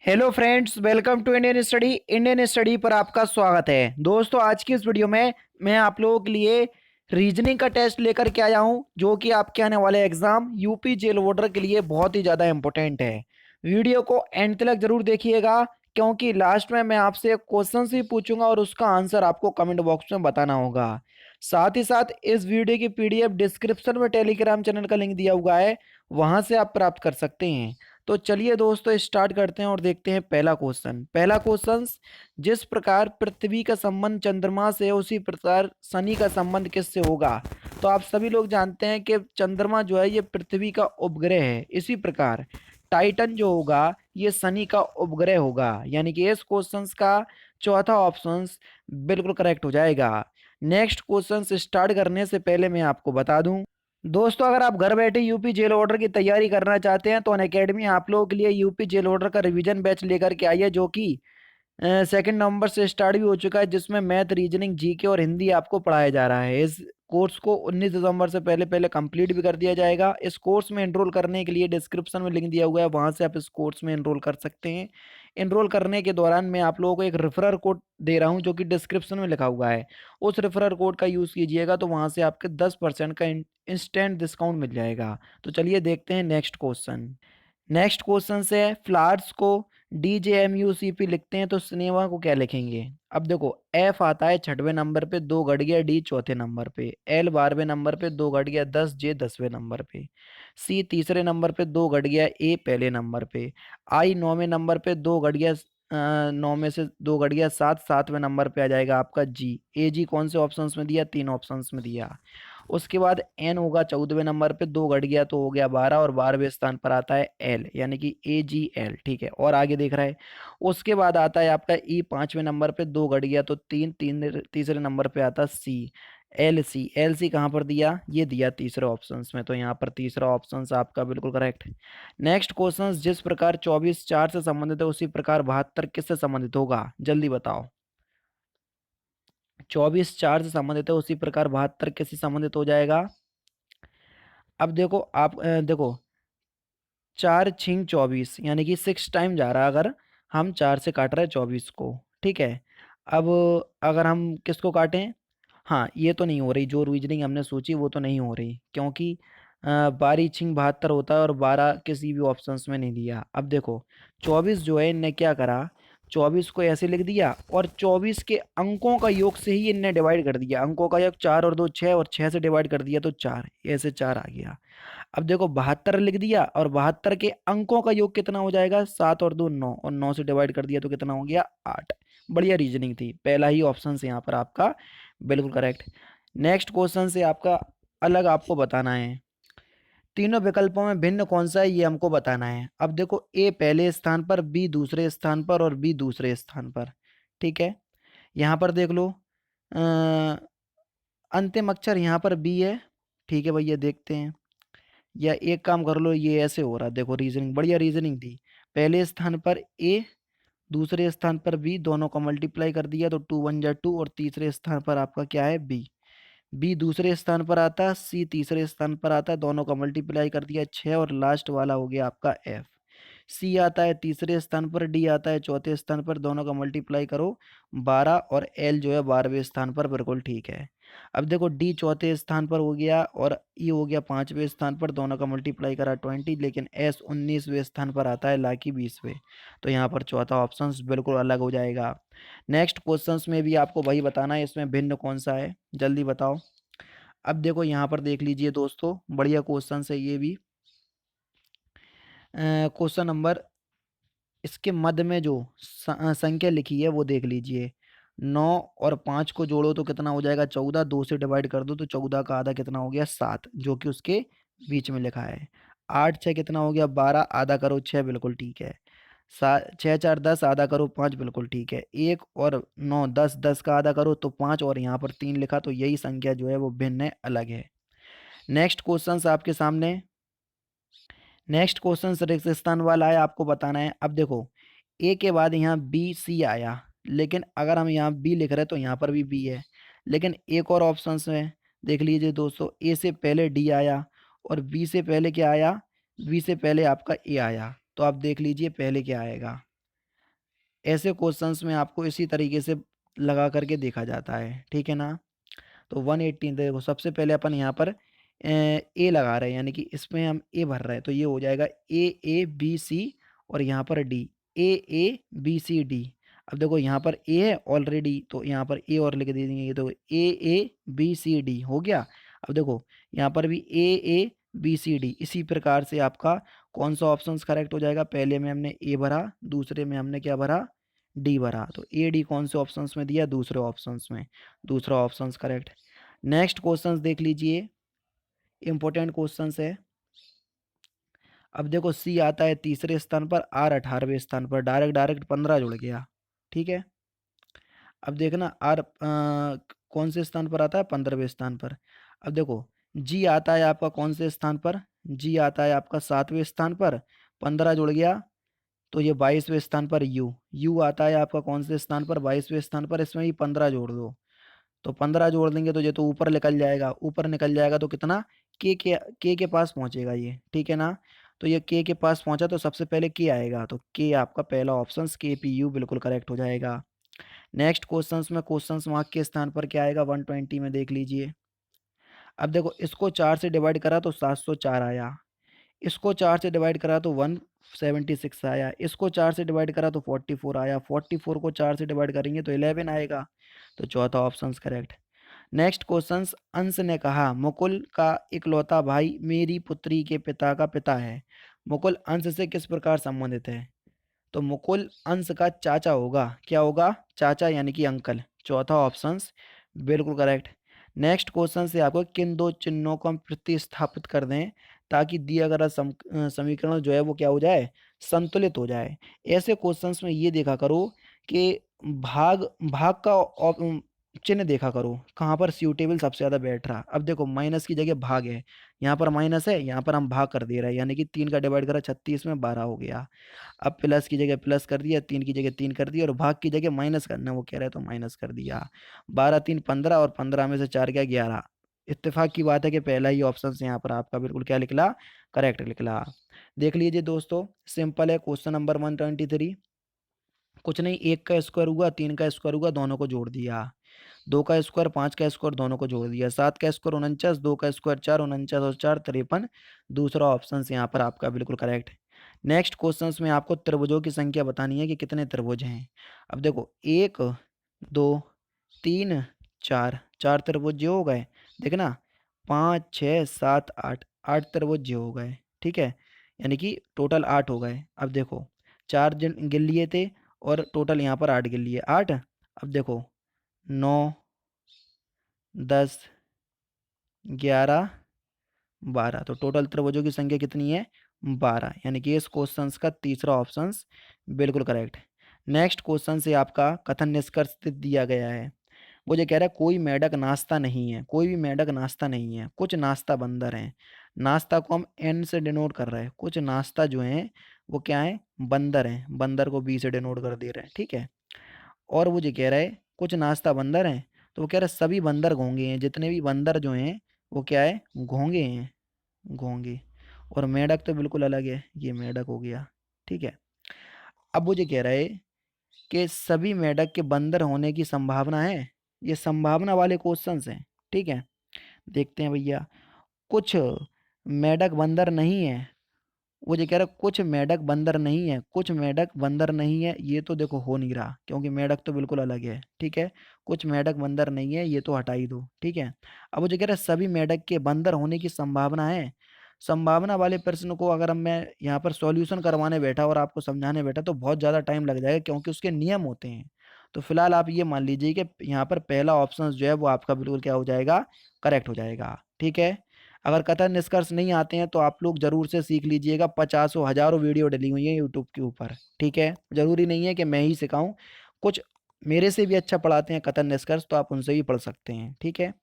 Hello friends, welcome to Indian study पर आपका स्वागत है। दोस्तों, आज की इस वीडियो में मैं आप लोगों के लिए रीजनिंग का टेस्ट लेकर के आया हूं, जो कि आपके आने वाले एग्जाम यूपी जेल वार्डर के लिए बहुत ही ज़्यादा इंपॉर्टेंट है। वीडियो को एंड तक जरूर देखिएगा, क्योंकि लास्ट में मैं आपसे क्वेश्चन ही पूछूंगा और उसका आंसर आपको कमेंट बॉक्स में बताना होगा। साथ ही साथ इस वीडियो की पीडीएफ डिस्क्रिप्शन में टेलीग्राम चैनल का लिंक दिया हुआ है, वहां से आप प्राप्त कर सकते हैं। तो चलिए दोस्तों, स्टार्ट करते हैं और देखते हैं पहला क्वेश्चन। जिस प्रकार पृथ्वी का संबंध चंद्रमा से है, उसी प्रकार शनि का संबंध किससे होगा? तो आप सभी लोग जानते हैं कि चंद्रमा जो है ये पृथ्वी का उपग्रह है। इसी प्रकार टाइटन जो होगा ये शनि का उपग्रह होगा, यानी कि इस क्वेश्चन का चौथा ऑप्शन बिल्कुल करेक्ट हो जाएगा। नेक्स्ट क्वेश्चन स्टार्ट करने से पहले मैं आपको बता दूं, दोस्तों, अगर आप घर बैठे यूपी जेल ऑर्डर की तैयारी करना चाहते हैं तो अनअकैडमी आप लोगों के लिए यूपी जेल ऑर्डर का रिवीजन बैच लेकर के आई है, जो कि सेकंड नवंबर से स्टार्ट भी हो चुका है, जिसमें मैथ, रीजनिंग, जीके और हिंदी आपको पढ़ाया जा रहा है। इस कोर्स को 19 दिसंबर से पहले पहले कंप्लीट भी कर दिया जाएगा। इस कोर्स में एनरोल करने के लिए डिस्क्रिप्शन में लिंक दिया हुआ है, वहां से आप इस कोर्स में एनरोल कर सकते हैं। एनरोल करने के दौरान मैं आप लोगों को एक रेफरल कोड दे रहा हूं, जो कि डिस्क्रिप्शन में लिखा हुआ है। उस रेफरल कोड का यूज़ कीजिएगा तो वहां से आपके 10% का इंस्टेंट डिस्काउंट मिल जाएगा। तो चलिए देखते हैं नेक्स्ट क्वेश्चन से है, फ्लावर्स को DJMUCP लिखते हैं तो सिनेमा को क्या लिखेंगे? अब देखो, एफ आता है छठवें नंबर पे, दो घट गया, डी चौथे नंबर पे, एल 12वें नंबर पे, दो घट गया 10, जे 10वें नंबर पे, सी तीसरे नंबर पे, दो घट गया, ए पहले नंबर पे, आई 9वें नंबर पे, दो घट गया, 9 में से दो घट गया 7, 7वें नंबर पे आ जाएगा आपका जी। ए जी कौन से ऑप्शंस में दिया? तीन ऑप्शंस में दिया। उसके बाद एन होगा 14वें नंबर पे, दो घट गया तो हो गया 12, और 12वें स्थान पर आता है एल, यानी कि AGL। ठीक है, और आगे देख रहा है। उसके बाद आता है आपका ई 5वें नंबर पे, दो घट गया तो तीन, तीसरे नंबर पे आता है सी, एल सी कहाँ पर दिया? ये दिया तीसरे ऑप्शंस में, तो यहाँ पर तीसरा ऑप्शन आपका बिल्कुल करेक्ट। नेक्स्ट क्वेश्चन, जिस प्रकार 24 4 से संबंधित है, उसी प्रकार 72 किससे संबंधित होगा? जल्दी बताओ। 24 4 से संबंधित है, उसी प्रकार 72 किससे संबंधित हो जाएगा? अब देखो आप, देखो, 4 6 24, यानी कि 6 टाइम जा रहा है, अगर हम 4 से काट रहे हैं 24 को। ठीक है। अब अगर हम किसको काटें? हाँ, ये तो नहीं हो रही, जो रीजनिंग हमने सोची वो तो नहीं हो रही, क्योंकि 12 6 72 होता है और 12 किसी भी ऑप्शंस में नहीं दिया। अब देखो, 24 जो है इनने क्या करा, 24 को ऐसे लिख दिया और 24 के अंकों का योग से ही इनने डिवाइड कर दिया। अंकों का योग 4 और 2 6, और 6 से डिवाइड कर दिया तो 4, ऐसे 4 आ गया। अब देखो, 72 लिख दिया और 72 के अंकों का योग कितना हो जाएगा? 7 और 2 9, और 9 से डिवाइड कर दिया तो कितना हो गया? 8। बढ़िया रीजनिंग थी, पहला ही ऑप्शन से यहाँ पर आपका बिल्कुल करेक्ट। नेक्स्ट क्वेश्चन से आपका अलग आपको बताना है, तीनों विकल्पों में भिन्न कौन सा है ये हमको बताना है। अब देखो, ए पहले स्थान पर, बी दूसरे स्थान पर और बी दूसरे स्थान पर। ठीक है, यहाँ पर देख लो, अ, अंतिम अक्षर यहाँ पर बी है। ठीक है भैया, देखते हैं। या एक काम कर लो, ये ऐसे हो रहा है, देखो रीजनिंग, बढ़िया रीजनिंग थी। पहले स्थान पर ए, दूसरे स्थान पर बी, दोनों को मल्टीप्लाई कर दिया तो 2 1 जा 2, और तीसरे स्थान पर आपका क्या है? बी। बी दूसरे स्थान पर आता है, सी तीसरे स्थान पर आता है, दोनों का मल्टीप्लाई कर दिया 6, और लास्ट वाला हो गया आपका एफ। सी आता है तीसरे स्थान पर, डी आता है चौथे स्थान पर, दोनों का मल्टीप्लाई करो 12, और एल जो है 12वें स्थान पर, बिल्कुल ठीक है। अब देखो, डी चौथे स्थान पर हो गया और ई हो गया 5वें स्थान पर, दोनों का मल्टीप्लाई करा 20, लेकिन एस 19वें स्थान पर आता है, लाकी 20वें। तो यहाँ पर चौथा ऑप्शन बिल्कुल अलग हो जाएगा। नेक्स्ट क्वेश्चंस में भी आपको वही बताना है, इसमें भिन्न कौन सा है, जल्दी बताओ। अब देखो, यहाँ पर देख लीजिए दोस्तों, बढ़िया क्वेश्चन है ये भी। क्वेश्चन नंबर, इसके मध्य में जो संख्या लिखी है वो देख लीजिए। 9 और 5 को जोड़ो तो कितना हो जाएगा? 14। 2 से डिवाइड कर दो तो 14 का आधा कितना हो गया? 7, जो कि उसके बीच में लिखा है। 8 6 कितना हो गया? 12, आधा करो 6, बिल्कुल ठीक है। 6 4 10, आधा करो 5, बिल्कुल ठीक है। 1 और 9 10, 10 का आधा करो तो 5, और यहाँ पर 3 लिखा, तो यही संख्या जो है वो भिन्न है, अलग है। नेक्स्ट क्वेश्चन आपके सामने, नेक्स्ट क्वेश्चन रेगिस्तान वाला है, आपको बताना है। अब देखो, ए के बाद यहाँ बी सी आया, लेकिन अगर हम यहाँ बी लिख रहे हैं तो यहाँ पर भी बी है, लेकिन एक और ऑप्शन में देख लीजिए दोस्तों, ए से पहले डी आया और बी से पहले क्या आया? बी से पहले आपका ए आया। तो आप देख लीजिए पहले क्या आएगा। ऐसे क्वेश्चंस में आपको इसी तरीके से लगा करके देखा जाता है, ठीक है ना। तो 118 देखो, सबसे पहले अपन यहाँ पर ए लगा रहे हैं, यानी कि इसमें हम ए भर रहे हैं, तो ये हो जाएगा ए बी सी और यहाँ पर D, A B C D. अब देखो यहाँ पर ए है ऑलरेडी, तो यहाँ पर ए और लिख दे देंगे, ये तो ए बी सी डी हो गया। अब देखो यहाँ पर भी ए बी सी डी। इसी प्रकार से आपका कौन सा ऑप्शन करेक्ट हो जाएगा, पहले में हमने ए भरा, दूसरे में हमने क्या भरा, डी भरा, तो ए डी कौन से ऑप्शंस में दिया, दूसरे ऑप्शंस में, दूसरा ऑप्शंस करेक्ट। नेक्स्ट क्वेश्चंस देख लीजिए, इंपॉर्टेंट क्वेश्चंस है। अब देखो सी आता है तीसरे स्थान पर, आर 18वें स्थान पर, डायरेक्ट डायरेक्ट 15 जुड़ गया, ठीक है। अब देखना आर कौन से स्थान पर आता है, 15वें स्थान पर। अब देखो जी आता है आपका कौन से स्थान पर, जी आता है आपका 7वें स्थान पर, 15 जुड़ गया, तो ये 22वें स्थान पर यू आता है आपका कौन से स्थान पर, 22वें स्थान पर, इसमें ही 15 जोड़ दो, तो 15 जोड़ देंगे तो ये तो ऊपर निकल जाएगा, ऊपर निकल जाएगा तो कितना, के पास पहुंचेगा ये, ठीक है ना। तो ये के पास पहुंचा तो सबसे पहले के आएगा, तो के आपका पहला ऑप्शन के पी यू बिल्कुल करेक्ट हो जाएगा। नेक्स्ट क्वेश्चंस में क्वेश्चंस मार्क के स्थान पर क्या आएगा, 120 में देख लीजिए। अब देखो इसको 4 से डिवाइड करा तो 704 आया, इसको 4 से डिवाइड करा तो 176 आया, इसको 4 से डिवाइड करा तो 44 आया, 44 को 4 से डिवाइड करेंगे तो 11 आएगा, तो चौथा ऑप्शन करेक्ट। नेक्स्ट क्वेश्चन, अंश ने कहा मुकुल का इकलौता भाई मेरी पुत्री के पिता का पिता है, मुकुल अंश से किस प्रकार संबंधित है, तो मुकुल अंश का चाचा होगा, क्या होगा, चाचा यानी कि अंकल, चौथा ऑप्शन बिल्कुल करेक्ट। नेक्स्ट क्वेश्चन से आपको किन दो चिन्हों को हम प्रतिस्थापित कर दें ताकि दिया गया समीकरण जो है वो क्या हो जाए, संतुलित हो जाए। ऐसे क्वेश्चंस में ये देखा करो कि भाग भाग का चिन्ह देखा करो कहाँ पर सूटेबल सबसे ज्यादा बैठ रहा। अब देखो माइनस की जगह भाग है, यहाँ पर माइनस है, यहाँ पर हम भाग कर दे रहे हैं, यानी कि 3 का डिवाइड करा 36 में 12 हो गया। अब प्लस की जगह प्लस कर दिया, 3 की जगह 3 कर दिया, और भाग की जगह माइनस करना वो कह रहे हैं तो माइनस कर दिया। 12 3 15 और 15 में से 4 गया 11। इत्तेफाक की बात है कि पहला ही ऑप्शन यहाँ पर आपका बिल्कुल क्या निकला, करेक्ट निकला। देख लीजिए दोस्तों, सिंपल है क्वेश्चन नंबर 123। कुछ नहीं, 1 का स्क्वायर हुआ, 3 का स्क्वायर हुआ, दोनों को जोड़ दिया, 2 का स्क्वायर 5 का स्क्वायर दोनों को जोड़ दिया, 7 का स्क्वायर 49, 2 का स्क्वायर 4, 49 और 4 53, दूसरा ऑप्शन यहाँ पर आपका बिल्कुल करेक्ट। नेक्स्ट क्वेश्चंस में आपको त्रिभुजों की संख्या बतानी है कि कितने त्रिभुज हैं। अब देखो 1 2 3 4, 4 त्रिभुज जो हो गए, देखना 5 6 7 8, 8 त्रिभुज जो हो गए, ठीक है, यानी कि टोटल 8 हो गए। अब देखो 4 गिन लिए थे और टोटल यहाँ पर 8 गिन लिए, 8। अब देखो 9 10 11 12, तो टोटल त्रिभुजों की संख्या कितनी है, 12, यानी कि इस क्वेश्चन का तीसरा ऑप्शन बिल्कुल करेक्ट। नेक्स्ट क्वेश्चन से आपका कथन निष्कर्ष दिया गया है, वो जो कह रहा है कोई मेढक नाश्ता नहीं है, कोई भी मेढक नाश्ता नहीं है, कुछ नाश्ता बंदर हैं। नाश्ता को हम एन से डिनोट कर रहे हैं, कुछ नाश्ता जो है वो क्या है, बंदर हैं, बंदर को बी से डिनोट कर दे रहे हैं, ठीक है। और वो जो कह रहा है कुछ नाश्ता बंदर हैं, तो वो कह रहा है सभी बंदर घोंगे हैं, जितने भी बंदर जो हैं वो क्या है, घोंगे हैं, घोंगे। और मेढक तो बिल्कुल अलग है, ये मेढक हो गया, ठीक है। अब मुझे कह रहा है कि सभी मेढक के बंदर होने की संभावना है, ये संभावना वाले क्वेश्चंस हैं, ठीक है। देखते हैं भैया, कुछ मेढक बंदर नहीं है, वो जो कह रहा है कुछ मेढक बंदर नहीं है, कुछ मेढक बंदर नहीं है, ये तो देखो हो नहीं रहा क्योंकि मेढक तो बिल्कुल अलग है, ठीक है। कुछ मेढक बंदर नहीं है, ये तो हटा ही दो, ठीक है। अब वो जो कह रहा है सभी मेढक के बंदर होने की संभावना है, संभावना वाले प्रश्न को अगर मैं यहाँ पर सॉल्यूशन करवाने बैठा और आपको समझाने बैठा तो बहुत ज़्यादा टाइम लग जाएगा क्योंकि उसके नियम होते हैं। तो फिलहाल आप ये मान लीजिए कि यहाँ पर पहला ऑप्शन जो है वो आपका बिल्कुल क्या हो जाएगा, करेक्ट हो जाएगा, ठीक है। अगर कथन निष्कर्ष नहीं आते हैं तो आप लोग जरूर से सीख लीजिएगा, 50 हजारों वीडियो डली हुई है यूट्यूब के ऊपर, ठीक है। जरूरी नहीं है कि मैं ही सिखाऊं, कुछ मेरे से भी अच्छा पढ़ाते हैं कथन निष्कर्ष, तो आप उनसे भी पढ़ सकते हैं, ठीक है।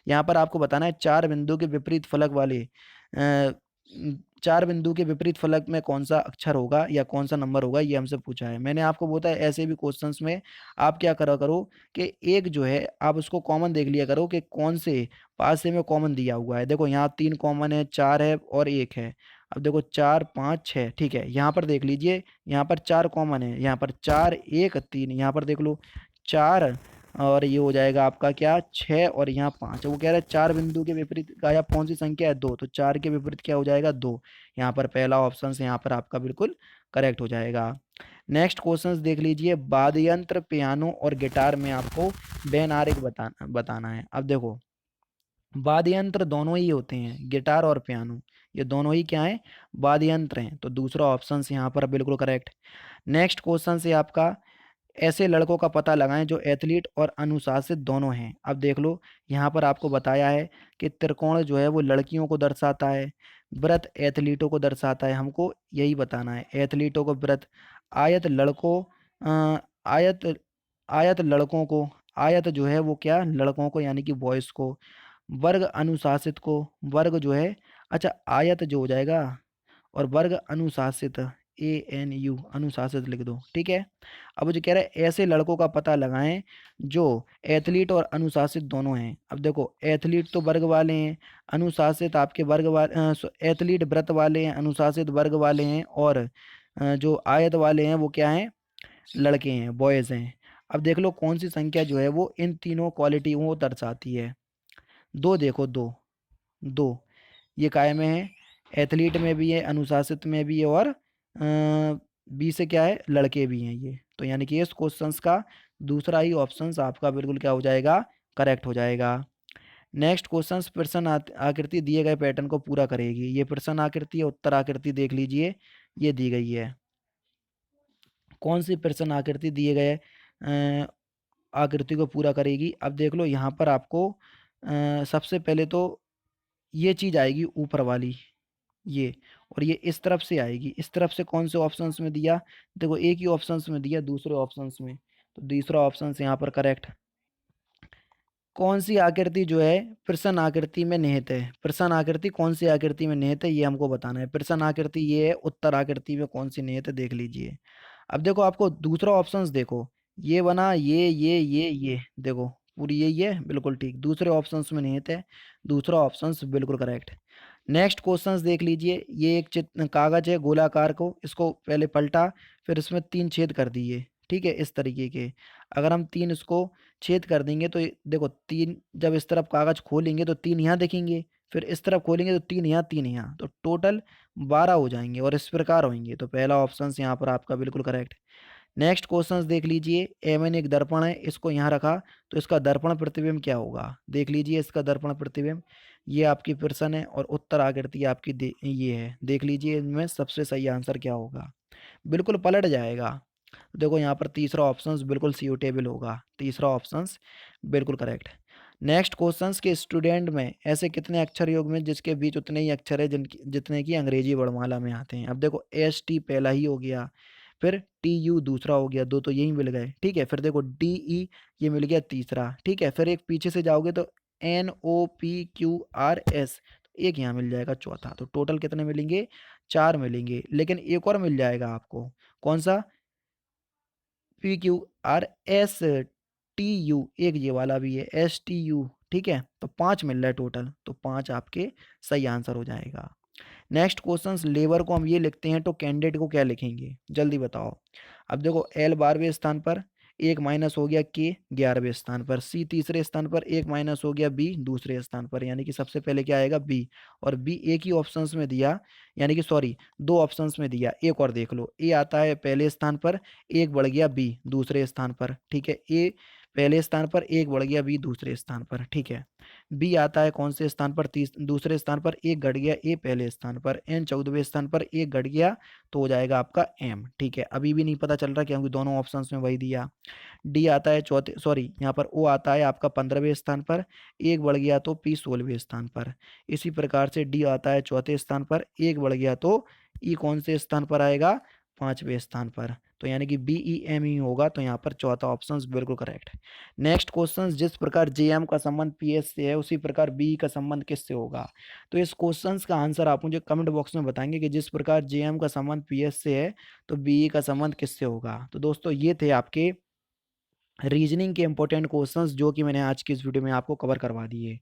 यहाँ पर आपको बताना है 4 बिंदु के विपरीत फलक वाले 4 बिंदु के विपरीत फलक में कौन सा अक्षर होगा या कौन सा नंबर होगा, ये हमसे पूछा है। मैंने आपको बोला है ऐसे भी क्वेश्चंस में आप क्या करा करो कि एक जो है आप उसको कॉमन देख लिया करो कि कौन से पास से में कॉमन दिया हुआ है। देखो यहाँ 3 कॉमन है, 4 है और 1 है। अब देखो 4 5 6, ठीक है। यहाँ पर देख लीजिए, यहाँ पर 4 कॉमन है, यहाँ पर 4 1 3, यहाँ पर देख लो 4, और ये हो जाएगा आपका क्या 6, और यहाँ 5। वो कह रहा है 4 बिंदु के विपरीत गायब कौन सी संख्या है, 2। तो 4 के विपरीत क्या हो जाएगा, 2। यहाँ पर पहला ऑप्शन से यहाँ पर आपका बिल्कुल करेक्ट हो जाएगा। नेक्स्ट क्वेश्चन देख लीजिए, वाद्य यंत्र पियानो और गिटार में आपको बेन आरेख बताना है। अब देखो वाद्य यंत्र दोनों ही होते हैं, गिटार और पियानो, ये दोनों ही क्या है, वाद्य यंत्र हैं। तो दूसरा ऑप्शन से यहाँ पर बिल्कुल करेक्ट। नेक्स्ट क्वेश्चन से आपका, ऐसे लड़कों का पता लगाएं जो एथलीट और अनुशासित दोनों हैं। अब देख लो यहाँ पर आपको बताया है कि त्रिकोण जो है वो लड़कियों को दर्शाता है, व्रत एथलीटों को दर्शाता है। हमको यही बताना है, एथलीटों को व्रत, आयत लड़कों आयत आयत लड़कों को, आयत जो है वो क्या लड़कों को यानी कि बॉयज को, वर्ग अनुशासित को, वर्ग जो है, अच्छा आयत जो हो जाएगा, और वर्ग अनुशासित, ANU अनुशासित लिख दो, ठीक है। अब वो जो कह रहा है ऐसे लड़कों का पता लगाएं जो एथलीट और अनुशासित दोनों हैं। अब देखो एथलीट तो वर्ग वाले हैं, अनुशासित आपके वर्ग वाले, एथलीट व्रत वाले हैं, अनुशासित वर्ग वाले हैं, और जो आयत वाले हैं वो क्या हैं, लड़के हैं, बॉयज हैं। अब देख लो कौन सी संख्या जो है वो इन तीनों क्वालिटी को दर्शाती है। दो देखो, दो दो ये काय में है, एथलीट में भी है, अनुशासित में भी है, और बी से क्या है, लड़के भी हैं ये। तो यानी कि इस क्वेश्चंस का दूसरा ही ऑप्शन आपका बिल्कुल क्या हो जाएगा, करेक्ट हो जाएगा। नेक्स्ट क्वेश्चंस, प्रश्न आकृति दिए गए पैटर्न को पूरा करेगी। ये प्रश्न आकृति है, उत्तर आकृति देख लीजिए, ये दी गई है। कौन सी प्रश्न आकृति दिए गए आकृति को पूरा करेगी। अब देख लो यहाँ पर आपको सबसे पहले तो ये चीज आएगी ऊपर वाली, ये, और ये इस तरफ से आएगी। इस तरफ से कौन से ऑप्शंस में दिया, देखो एक ही ऑप्शंस में दिया, दूसरे ऑप्शंस में। तो दूसरा ऑप्शन यहाँ पर करेक्ट। कौन सी आकृति जो है प्रश्न आकृति में निहित है, प्रश्न आकृति कौन सी आकृति में निहित है ये हमको बताना है। प्रश्न आकृति ये है, उत्तर आकृति में कौन सी निहित है देख लीजिए। अब देखो आपको दूसरा ऑप्शंस देखो, ये बना, ये देखो पूरी यही है, बिल्कुल ठीक, दूसरे ऑप्शंस में निहित है, दूसरा ऑप्शंस बिल्कुल करेक्ट। नेक्स्ट क्वेश्चंस देख लीजिए, ये एक चित्र कागज है गोलाकार को, इसको पहले पलटा, फिर इसमें 3 छेद कर दिए, ठीक है, इस तरीके के। अगर हम 3 इसको छेद कर देंगे तो देखो 3, जब इस तरफ कागज खोलेंगे तो 3 यहाँ दिखेंगे, फिर इस तरफ खोलेंगे तो 3 यहाँ 3 यहाँ, तो टोटल 12 हो जाएंगे, और इस प्रकार होंगे। तो पहला ऑप्शन यहाँ पर आपका बिल्कुल करेक्ट। नेक्स्ट क्वेश्चंस देख लीजिए, एमएन एक दर्पण है, इसको यहाँ रखा तो इसका दर्पण प्रतिबिंब क्या होगा, देख लीजिए इसका दर्पण प्रतिबिंब। ये आपकी प्रश्न है, और उत्तर आकृति आपकी ये है, देख लीजिए इनमें सबसे सही आंसर क्या होगा, बिल्कुल पलट जाएगा। देखो यहाँ पर तीसरा ऑप्शन बिल्कुल सूटेबल होगा, तीसरा ऑप्शन बिल्कुल करेक्ट। नेक्स्ट क्वेश्चंस के स्टूडेंट में ऐसे कितने अक्षर योग में जिसके बीच उतने ही अक्षर है जितने की अंग्रेजी वर्णमाला में आते हैं। अब देखो ST पहला ही हो गया, फिर TU दूसरा हो गया, दो तो यही मिल गए, ठीक है। फिर देखो DE ये मिल गया तीसरा, ठीक है। फिर एक पीछे से जाओगे तो NOPQRS, तो एक यहाँ मिल जाएगा चौथा। तो टोटल कितने मिलेंगे, 4 मिलेंगे। लेकिन एक और मिल जाएगा आपको, कौन सा, PQRSTU, एक ये वाला भी है STU, ठीक है। तो 5 मिल रहा है टोटल, तो 5 आपके सही आंसर हो जाएगा। नेक्स्ट क्वेश्चन, लेबर को हम ये लिखते हैं तो कैंडिडेट को क्या लिखेंगे, जल्दी बताओ। अब देखो L 12वें स्थान पर, एक माइनस हो गया K 11वें स्थान पर, C तीसरे स्थान पर, एक माइनस हो गया B दूसरे स्थान पर, यानी कि सबसे पहले क्या आएगा B, और B एक ही ऑप्शंस में दिया, यानी कि सॉरी दो ऑप्शंस में दिया। एक और देख लो, A आता है पहले स्थान पर, एक बढ़ गया B दूसरे स्थान पर, ठीक है। A पहले स्थान पर, एक बढ़ गया B दूसरे स्थान पर, ठीक है। बी आता है कौन से स्थान पर, दूसरे स्थान पर, एक घट गया ए पहले स्थान पर, एन 14वें स्थान पर, एक घट गया तो हो जाएगा आपका एम, ठीक है। अभी भी नहीं पता चल रहा क्योंकि दोनों ऑप्शंस में वही दिया। डी आता है चौथे, सॉरी यहाँ पर ओ आता है आपका 15वें स्थान पर, एक बढ़ गया तो पी 16वें स्थान पर। इसी प्रकार से डी आता है चौथे स्थान पर, एक बढ़ गया तो ई कौन से स्थान पर आएगा, 5वें स्थान पर। तो यानी कि BEM ही होगा, तो यहाँ पर चौथा ऑप्शन बिल्कुल करेक्ट। नेक्स्ट क्वेश्चन, जिस प्रकार JM का संबंध PS से है उसी प्रकार BE का संबंध किससे होगा। तो इस क्वेश्चन का आंसर आप मुझे कमेंट बॉक्स में बताएंगे कि जिस प्रकार JM का संबंध PS से है तो BE का संबंध किससे होगा। तो दोस्तों ये थे आपके रीजनिंग के इंपॉर्टेंट क्वेश्चंस जो कि मैंने आज की इस वीडियो में आपको कवर करवा दिए।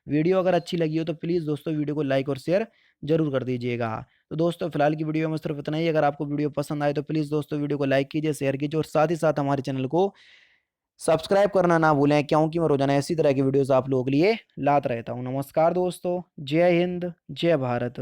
वीडियो अगर अच्छी लगी हो तो प्लीज़ दोस्तों वीडियो को लाइक और शेयर जरूर कर दीजिएगा। तो दोस्तों फिलहाल की वीडियो में सिर्फ इतना ही। अगर आपको वीडियो पसंद आए तो प्लीज़ दोस्तों वीडियो को लाइक कीजिए, शेयर कीजिए और साथ ही साथ हमारे चैनल को सब्सक्राइब करना ना भूलें, क्योंकि मैं रोजाना इसी तरह की वीडियोस आप लोगों के लिए लाता रहता हूँ। नमस्कार दोस्तों, जय हिंद, जय भारत।